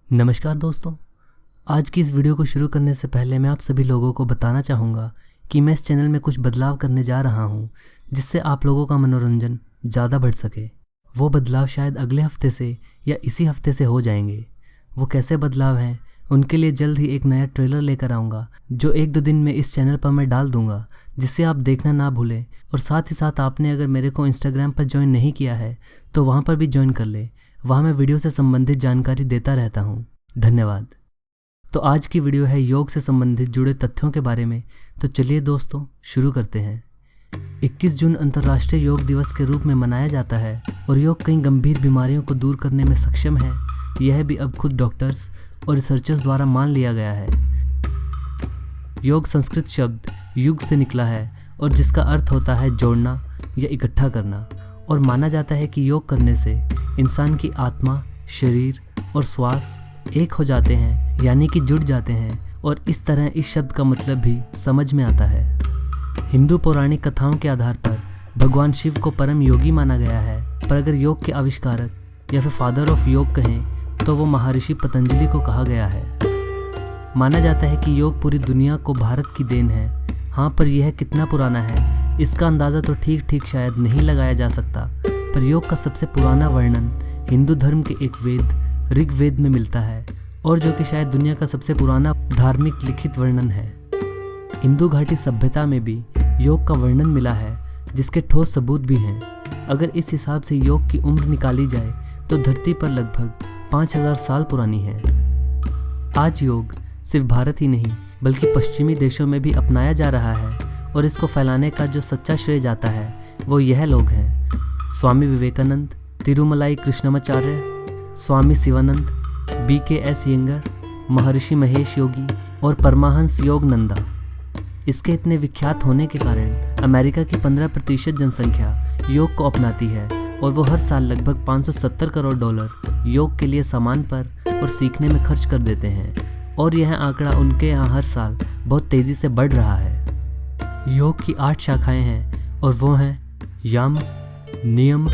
नमस्कार दोस्तों, आज की इस वीडियो को शुरू करने से पहले मैं आप सभी लोगों को बताना चाहूँगा कि मैं इस चैनल में कुछ बदलाव करने जा रहा हूँ जिससे आप लोगों का मनोरंजन ज़्यादा बढ़ सके। वो बदलाव शायद अगले हफ्ते से या इसी हफ्ते से हो जाएंगे। वो कैसे बदलाव हैं उनके लिए जल्द ही एक नया ट्रेलर लेकर आऊँगा जो 1-2 दिन में इस चैनल पर मैं डाल दूँगा, जिससे आप देखना ना भूलें। और साथ ही साथ आपने अगर मेरे को इंस्टाग्राम पर ज्वाइन नहीं किया है तो वहाँ पर भी ज्वाइन कर ले। वहाँ मैं वीडियो से संबंधित जानकारी देता रहता हूँ। धन्यवाद। तो आज की वीडियो है योग से संबंधित जुड़े तथ्यों के बारे में। तो चलिए दोस्तों शुरू करते हैं। 21 जून अंतर्राष्ट्रीय योग दिवस के रूप में मनाया जाता है और योग कई गंभीर बीमारियों को दूर करने में सक्षम है। यह भी अब खुद डॉक्टर्स और रिसर्चर्स द्वारा मान लिया गया है। योग संस्कृत शब्द युग से निकला है और जिसका अर्थ होता है जोड़ना या इकट्ठा करना। और माना जाता है कि योग करने से इंसान की आत्मा, शरीर और श्वास एक हो जाते हैं, यानी कि जुड़ जाते हैं। और इस तरह इस शब्द का मतलब भी समझ में आता है। हिंदू पौराणिक कथाओं के आधार पर भगवान शिव को परम योगी माना गया है, पर अगर योग के आविष्कारक या फिर फादर ऑफ योग कहें तो वो महर्षि पतंजलि को कहा गया है। माना जाता है कि योग पूरी दुनिया को भारत की देन है। हाँ, पर यह कितना पुराना है इसका अंदाज़ा तो ठीक शायद नहीं लगाया जा सकता। पर योग का सबसे पुराना वर्णन हिंदू धर्म के एक वेद ऋग्वेद में मिलता है, और जो कि शायद दुनिया का सबसे पुराना धार्मिक लिखित वर्णन है। हिंदू घाटी सभ्यता में भी योग का वर्णन मिला है, जिसके ठोस सबूत भी हैं। अगर इस हिसाब से योग की उम्र निकाली जाए तो धरती पर लगभग 5000 साल पुरानी है। आज योग सिर्फ भारत ही नहीं बल्कि पश्चिमी देशों में भी अपनाया जा रहा है, और इसको फैलाने का जो सच्चा श्रेय जाता है वो यह लोग हैं: स्वामी विवेकानंद, तिरुमलाई कृष्णमाचार्य, स्वामी शिवानंद, BKS अयंगार, महर्षि महेश योगी और परमहंस योगानंदा। इसके इतने विख्यात होने के कारण अमेरिका की 15% जनसंख्या योग को अपनाती है, और वो हर साल लगभग $570 करोड़ योग के लिए सामान पर और सीखने में खर्च कर देते हैं। और यह आंकड़ा उनके यहाँ हर साल बहुत तेज़ी से बढ़ रहा है। योग की 8 शाखाएं हैं, और वो हैं यम, नियम,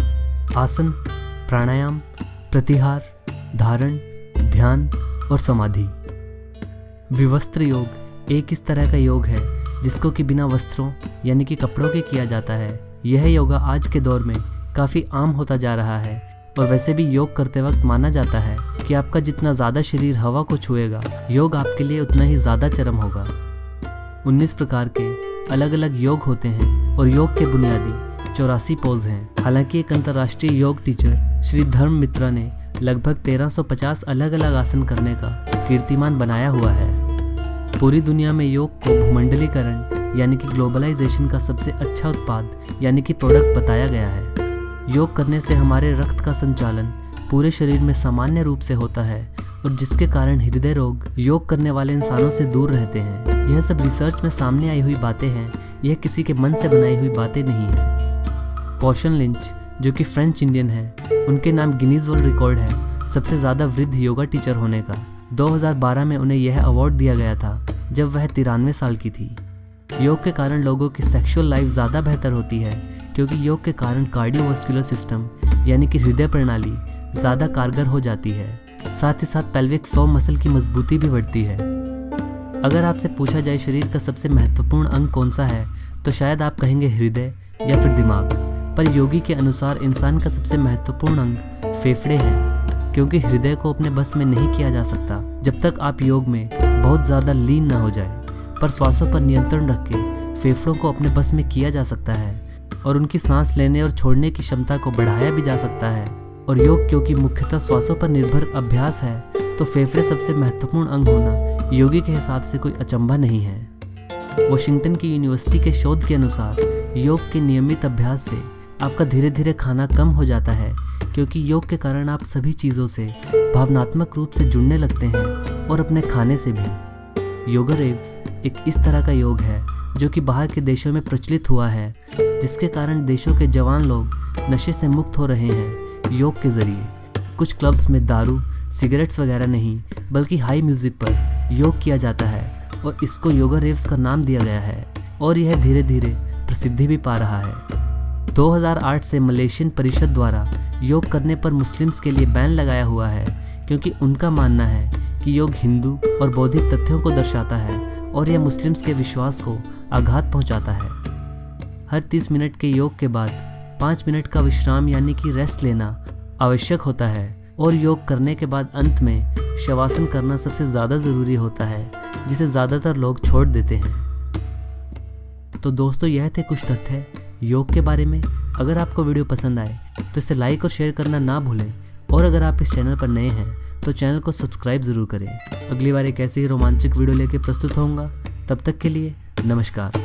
आसन, प्राणायाम, प्रतिहार, धारण, ध्यान और समाधि। विवस्त्र योग एक इस तरह का योग है जिसको कि बिना वस्त्रों यानी कि कपड़ों के किया जाता है। यह योगा आज के दौर में काफ़ी आम होता जा रहा है, और वैसे भी योग करते वक्त माना जाता है कि आपका जितना ज़्यादा शरीर हवा को छुएगा, योग आपके लिए उतना ही ज़्यादा चरम होगा। 19 प्रकार के अलग अलग योग होते हैं, और योग के बुनियादी 84 पोज हैं। हालांकि एक अंतर्राष्ट्रीय योग टीचर श्री धर्म मित्रा ने लगभग 1350 अलग अलग आसन करने का कीर्तिमान बनाया हुआ है। पूरी दुनिया में योग को भूमंडलीकरण यानी कि ग्लोबलाइजेशन का सबसे अच्छा उत्पाद यानी कि प्रोडक्ट बताया गया है। योग करने से हमारे रक्त का संचालन पूरे शरीर में सामान्य रूप से होता है, और जिसके कारण हृदय रोग योग करने वाले इंसानों से दूर रहते हैं। यह सब रिसर्च में सामने आई हुई बातें हैं, यह किसी के मन से बनाई हुई बातें नहीं हैं। पोशन लिंच जो कि फ्रेंच इंडियन है, उनके नाम गिनीज वर्ल्ड रिकॉर्ड है सबसे ज़्यादा वृद्ध योगा टीचर होने का। 2012 में उन्हें यह अवार्ड दिया गया था जब वह 93 साल की थी। योग के कारण लोगों की सेक्सुअल लाइफ ज़्यादा बेहतर होती है, क्योंकि योग के कारण कार्डियोवास्कुलर सिस्टम यानी कि हृदय प्रणाली ज़्यादा कारगर हो जाती है। साथ ही साथ पेल्विक फ्लोर मसल की मजबूती भी बढ़ती है। अगर आपसे पूछा जाए शरीर का सबसे महत्वपूर्ण अंग कौन सा है, तो शायद आप कहेंगे हृदय या फिर दिमाग। पर योगी के अनुसार इंसान का सबसे महत्वपूर्ण अंग फेफड़े हैं, क्योंकि हृदय को अपने बस में नहीं किया जा सकता जब तक आप योग में बहुत ज़्यादा लीन ना हो जाए। पर श्वासों पर नियंत्रण रख के फेफड़ों को अपने बस में किया जा सकता है, और उनकी सांस लेने और छोड़ने की क्षमता को बढ़ाया भी जा सकता है। और योग क्योंकि मुख्यतः श्वासों पर निर्भर अभ्यास है, तो फेफड़े सबसे महत्वपूर्ण अंग होना योगी के हिसाब से कोई अचंभा नहीं है। वॉशिंगटन की यूनिवर्सिटी के शोध के अनुसार योग के नियमित अभ्यास से आपका धीरे धीरे खाना कम हो जाता है, क्योंकि योग के कारण आप सभी चीज़ों से भावनात्मक रूप से जुड़ने लगते हैं, और अपने खाने से भी। योगा रेव्स एक इस तरह का योग है जो कि बाहर के देशों में प्रचलित हुआ है, जिसके कारण देशों के जवान लोग नशे से मुक्त हो रहे हैं योग के ज़रिए। कुछ क्लब्स में दारू, सिगरेट्स वगैरह नहीं बल्कि हाई म्यूज़िक पर योग किया जाता है, और इसको योगा रेव्स का नाम दिया गया है, और यह धीरे धीरे प्रसिद्धि भी पा रहा है। 2008 से मलेशियन परिषद द्वारा योग करने पर मुस्लिम्स के लिए बैन लगाया हुआ है, क्योंकि उनका मानना है कि योग हिंदू और बौद्धिक तथ्यों को दर्शाता है और यह मुस्लिम्स के विश्वास को आघात पहुंचाता है। हर 30 मिनट के योग के बाद 5 मिनट का विश्राम यानी कि रेस्ट लेना आवश्यक होता है और योग करने के बाद अंत में शवासन करना सबसे ज़्यादा ज़रूरी होता है, जिसे ज़्यादातर लोग छोड़ देते हैं। तो दोस्तों, यह थे कुछ तथ्य योग के बारे में। अगर आपको वीडियो पसंद आए तो इसे लाइक और शेयर करना ना भूलें, और अगर आप इस चैनल पर नए हैं तो चैनल को सब्सक्राइब ज़रूर करें। अगली बार एक ऐसे ही रोमांचक वीडियो लेकर प्रस्तुत होऊंगा। तब तक के लिए नमस्कार।